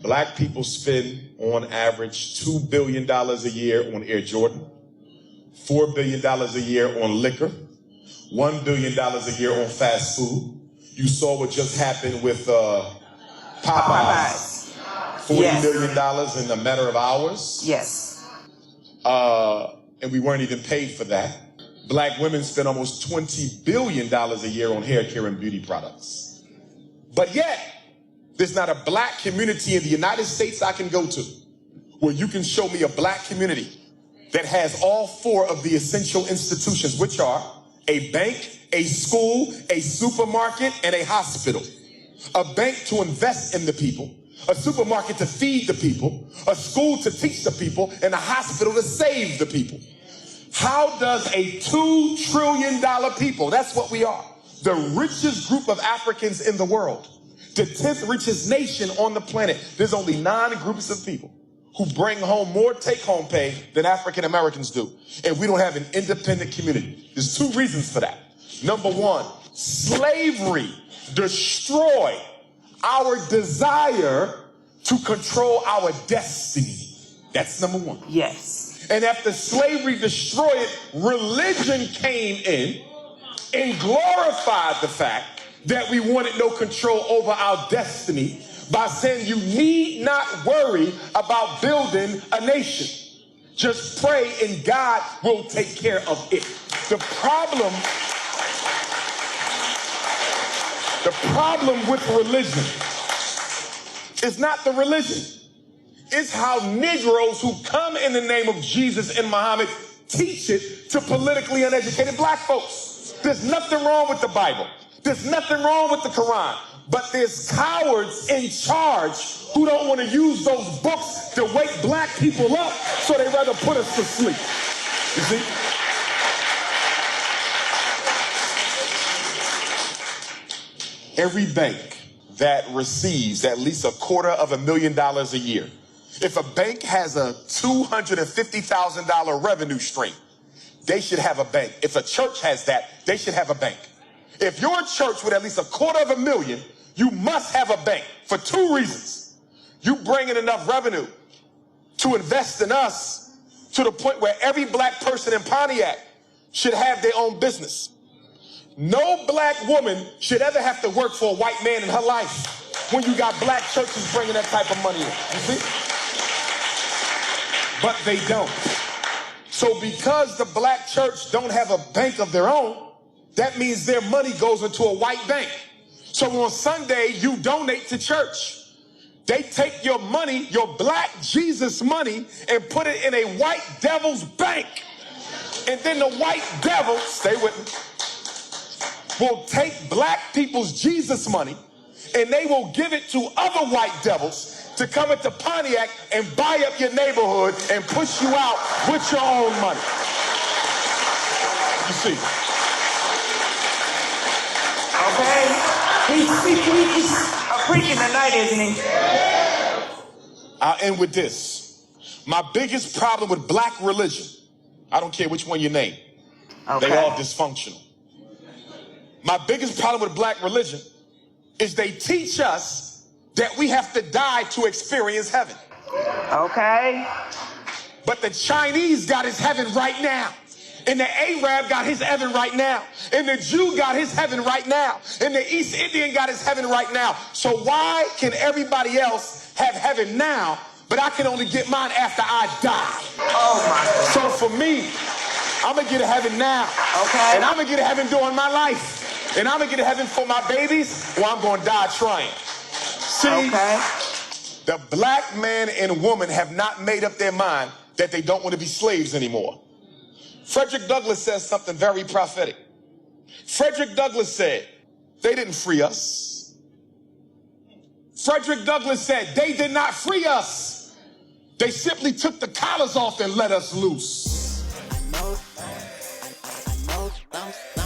Black people spend on average $2 billion a year on Air Jordan, $4 billion a year on liquor, $1 billion a year on fast food. You saw what just happened with Popeyes. $40 million in a matter of hours. Yes. And we weren't even paid for that. Black women spend almost $20 billion a year on hair care and beauty products. But yet, there's not a black community in the United States I can go to where you can show me a black community that has all four of the essential institutions, which are a bank, a school, a supermarket, and a hospital. A bank to invest in the people, a supermarket to feed the people, a school to teach the people, and a hospital to save the people. How does a $2 trillion people, that's what we are, the richest group of Africans in the world, the 10th richest nation on the planet, there's only 9 groups of people who bring home more take-home pay than African Americans do. And we don't have an independent community. There's 2 reasons for that. Number 1, slavery destroyed our desire to control our destiny. That's number 1. Yes. And after slavery destroyed it, religion came in and glorified the fact that we wanted no control over our destiny by saying you need not worry about building a nation. Just pray and God will take care of it. The problem with religion is not the religion. It's how Negroes who come in the name of Jesus and Muhammad teach it to politically uneducated black folks. There's nothing wrong with the Bible. There's nothing wrong with the Quran, but there's cowards in charge who don't want to use those books to wake black people up, so they rather put us to sleep. You see? Every bank that receives at least $250,000 a year, if a bank has a $250,000 revenue stream, they should have a bank. If a church has that, they should have a bank. If you're a church with at least $250,000, you must have a bank for 2 reasons. You bring in enough revenue to invest in us to the point where every black person in Pontiac should have their own business. No black woman should ever have to work for a white man in her life when you got black churches bringing that type of money in. You see? But they don't. So because the black church don't have a bank of their own, that means their money goes into a white bank. So on Sunday, you donate to church. They take your money, your black Jesus money, and put it in a white devil's bank. And then the white devil, stay with me, will take black people's Jesus money, and they will give it to other white devils to come into Pontiac and buy up your neighborhood and push you out with your own money. You see? Okay. He's preaching tonight, isn't he? I'll end with this. My biggest problem with black religion, I don't care which one you name, okay, they all dysfunctional. My biggest problem with black religion is they teach us that we have to die to experience heaven. Okay. But the Chinese got his heaven right now. And the Arab got his heaven right now. And the Jew got his heaven right now. And the East Indian got his heaven right now. So why can everybody else have heaven now, but I can only get mine after I die? Oh my God. So for me, I'm going to get to heaven now. Okay. And I'm going to get to heaven during my life. And I'm going to get to heaven for my babies, or I'm going to die trying. See, okay, the black man and woman have not made up their mind that they don't want to be slaves anymore. Frederick Douglass says something very prophetic. Frederick Douglass said, they didn't free us. Frederick Douglass said, they did not free us. They simply took the collars off and let us loose. I know.